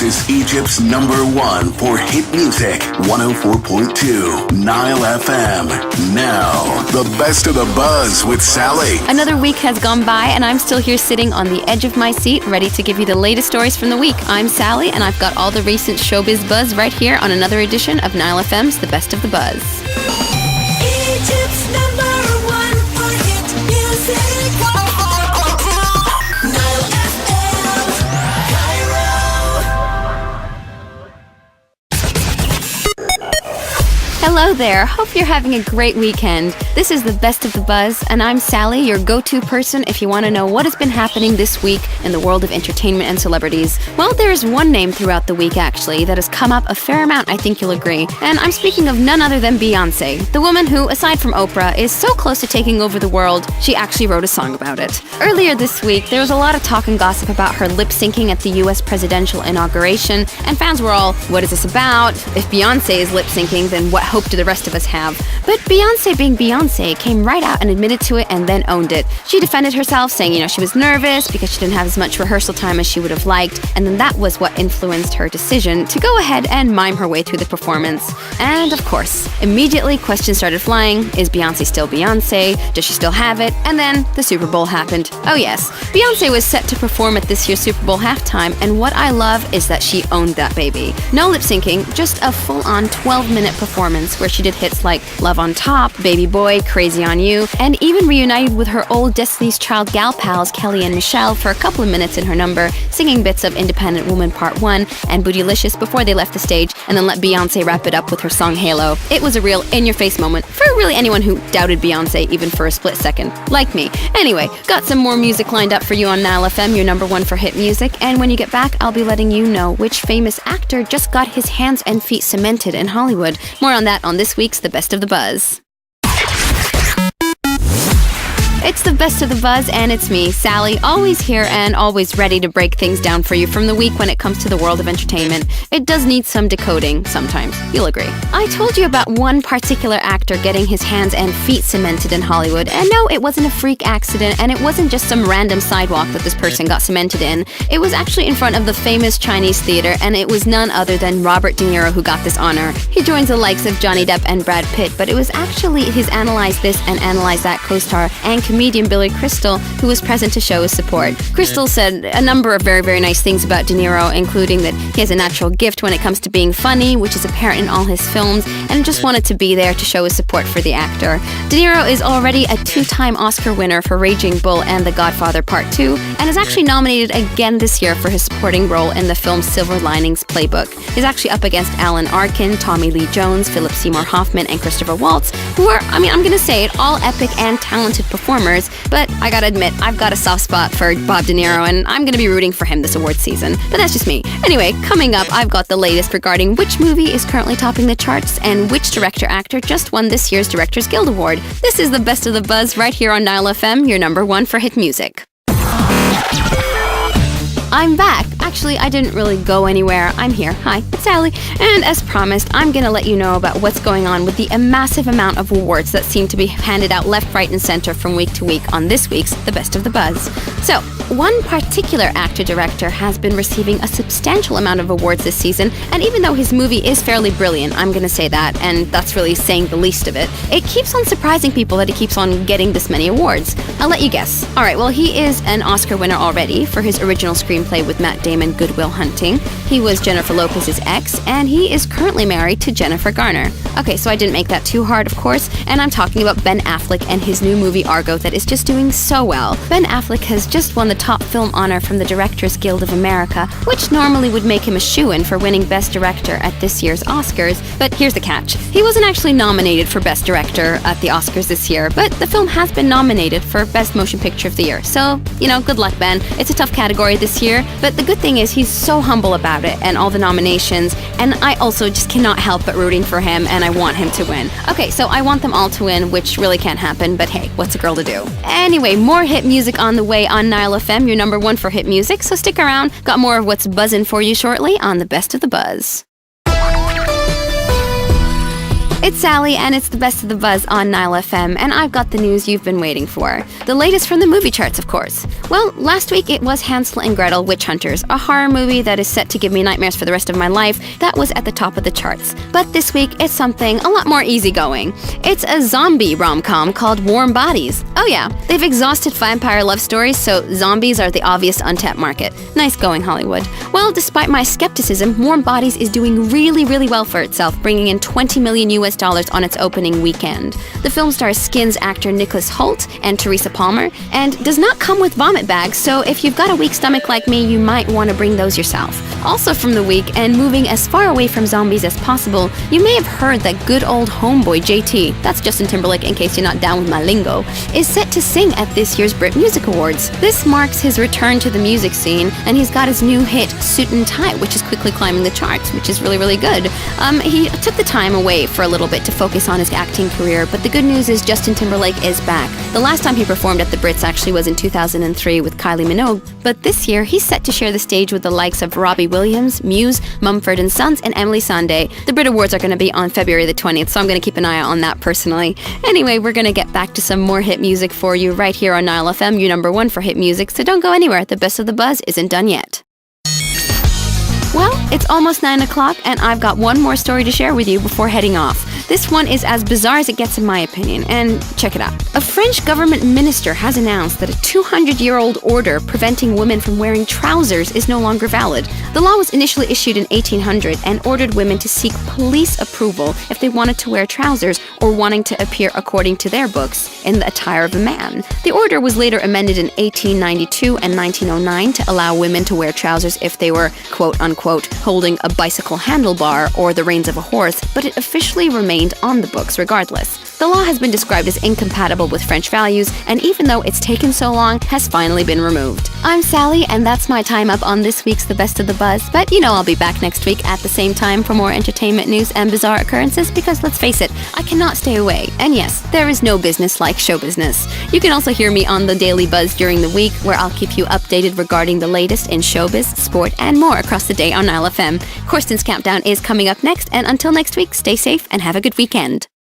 This is Egypt's #1 for hit music, 104.2 Nile FM. Now, the best of the buzz with Sally. Another week has gone by and I'm still here sitting on the edge of my seat, ready to give you the latest stories from the week. I'm Sally and I've got all the recent showbiz buzz right here on another edition of Nile FM's The Best of the Buzz. Egypt's #1 for hit music. Nile FM, Cairo. Hello there. Hope you're having a great weekend. This is The Best of the Buzz, and I'm Sally, your go-to person if you want to know what has been happening this week in the world of entertainment and celebrities. Well, there's one name throughout the week, actually, that has come up a fair amount, I think you'll agree. And I'm speaking of none other than Beyonce, the woman who, aside from Oprah, is so close to taking over the world, she actually wrote a song about it. Earlier this week, there was a lot of talk and gossip about her lip-syncing at the US presidential inauguration, and fans were all, what is this about? If Beyonce is lip-syncing, then what hope do the rest of us have? But Beyonce being Beyonce came right out and admitted to it and then owned it. She defended herself, saying, she was nervous because she didn't have as much rehearsal time as she would have liked, and then that was what influenced her decision to go ahead and mime her way through the performance. And of course, immediately questions started flying. Is Beyonce still Beyonce? Does she still have it? And then the Super Bowl happened. Oh yes, Beyonce was set to perform at this year's Super Bowl halftime, and what I love is that she owned that baby. No lip syncing, just a full-on 12-minute performance where she did hits like Love on Top, Baby Boy, Crazy on You, and even reunited with her old Destiny's Child gal pals Kelly and Michelle for a couple of minutes in her number, singing bits of Independent Woman Part 1 and Bootylicious before they left the stage, and then let Beyonce wrap it up with her song Halo. It was a real in-your-face moment for really anyone who doubted Beyonce even for a split second, like me. Anyway, got some more music lined up for you on Nile FM, your #1 for hit music, and when you get back, I'll be letting you know which famous actor just got his hands and feet cemented in Hollywood. More on that on this week's The Best of the Buzz. It's The Best of the Buzz, and it's me, Sally, always here and always ready to break things down for you from the week when it comes to the world of entertainment. It does need some decoding sometimes, you'll agree. I told you about one particular actor getting his hands and feet cemented in Hollywood, and no, it wasn't a freak accident, and it wasn't just some random sidewalk that this person got cemented in. It was actually in front of the famous Chinese theater, and it was none other than Robert De Niro who got this honor. He joins the likes of Johnny Depp and Brad Pitt, but it was actually his Analyze This and Analyze That co-star and comedian Billy Crystal who was present to show his support. Crystal said a number of very, very nice things about De Niro, including that he has a natural gift when it comes to being funny, which is apparent in all his films, and just wanted to be there to show his support for the actor. De Niro is already a 2-time Oscar winner for Raging Bull and The Godfather Part 2, and is actually nominated again this year for his supporting role in the film Silver Linings Playbook. He's actually up against Alan Arkin, Tommy Lee Jones, Philip Seymour Hoffman, and Christopher Waltz, who are, I'm gonna say it, all epic and talented performers. But I gotta admit, I've got a soft spot for Bob De Niro, and I'm gonna be rooting for him this award season. But that's just me. Anyway, coming up, I've got the latest regarding which movie is currently topping the charts and which director-actor just won this year's Directors Guild Award. This is The Best of the Buzz right here on Nile FM, your #1 for hit music. I'm back. Actually, I didn't really go anywhere. I'm here. Hi, it's Sally. And as promised, I'm going to let you know about what's going on with the massive amount of awards that seem to be handed out left, right, and center from week to week on this week's The Best of the Buzz. So, one particular actor-director has been receiving a substantial amount of awards this season, and even though his movie is fairly brilliant, I'm going to say that, and that's really saying the least of it, it keeps on surprising people that he keeps on getting this many awards. I'll let you guess. Alright, well, he is an Oscar winner already for his original screenplay with Matt Damon, Good Will Hunting. He was Jennifer Lopez's ex, and he is currently married to Jennifer Garner. Okay, so I didn't make that too hard, of course, and I'm talking about Ben Affleck and his new movie Argo that is just doing so well. Ben Affleck has just won the top film honor from the Directors Guild of America, which normally would make him a shoo-in for winning Best Director at this year's Oscars, but here's the catch. He wasn't actually nominated for Best Director at the Oscars this year, but the film has been nominated for Best Motion Picture of the Year, so, good luck, Ben. It's a tough category this year, but the good thing is he's so humble about it and all the nominations, and I also just cannot help but rooting for him, and I want him to win. Okay, so I want them all to win, which really can't happen, but hey, what's a girl to do? Anyway, more hit music on the way on Nile FM, your #1 for hit music, so stick around. Got more of what's buzzing for you shortly on The Best of the Buzz. It's Sally, and it's the best of the buzz on Nile FM, and I've got the news you've been waiting for. The latest from the movie charts, of course. Well, last week it was Hansel and Gretel Witch Hunters, a horror movie that is set to give me nightmares for the rest of my life, that was at the top of the charts. But this week, it's something a lot more easygoing. It's a zombie rom-com called Warm Bodies. Oh yeah, they've exhausted vampire love stories, so zombies are the obvious untapped market. Nice going, Hollywood. Well, despite my skepticism, Warm Bodies is doing really well for itself, bringing in $20 million on its opening weekend. The film stars Skins actor Nicholas Hoult and Teresa Palmer, and does not come with vomit bags, so if you've got a weak stomach like me, you might want to bring those yourself. Also from the week, and moving as far away from zombies as possible, you may have heard that good old homeboy JT, that's Justin Timberlake in case you're not down with my lingo, is set to sing at this year's Brit Music Awards. This marks his return to the music scene, and he's got his new hit, Suit and Tie, which is quickly climbing the charts, which is really good. He took the time away for a little bit to focus on his acting career, but the good news is Justin Timberlake is back. The last time he performed at the Brits actually was in 2003 with Kylie Minogue, but this year he's set to share the stage with the likes of Robbie Williams, Muse, Mumford & Sons, and Emily Sandé. The Brit Awards are going to be on February the 20th, so I'm going to keep an eye out on that personally. Anyway, we're going to get back to some more hit music for you right here on Nile FM, your number one for hit music, so don't go anywhere. The best of the buzz isn't done yet. Well, it's almost 9 o'clock, and I've got one more story to share with you before heading off. This one is as bizarre as it gets in my opinion, and check it out. A French government minister has announced that a 200-year-old order preventing women from wearing trousers is no longer valid. The law was initially issued in 1800 and ordered women to seek police approval if they wanted to wear trousers or wanting to appear, according to their books, in the attire of a man. The order was later amended in 1892 and 1909 to allow women to wear trousers if they were, quote-unquote, holding a bicycle handlebar or the reins of a horse, but it officially remained on the books regardless. The law has been described as incompatible with French values, and even though it's taken so long, has finally been removed. I'm Sally, and that's my time up on this week's The Best of the Buzz, but you know I'll be back next week at the same time for more entertainment news and bizarre occurrences, because let's face it, I cannot stay away. And yes, there is no business like show business. You can also hear me on the Daily Buzz during the week, where I'll keep you updated regarding the latest in showbiz, sport, and more across the day on Nile FM. Corsten's Countdown is coming up next, and until next week, stay safe and have a good weekend.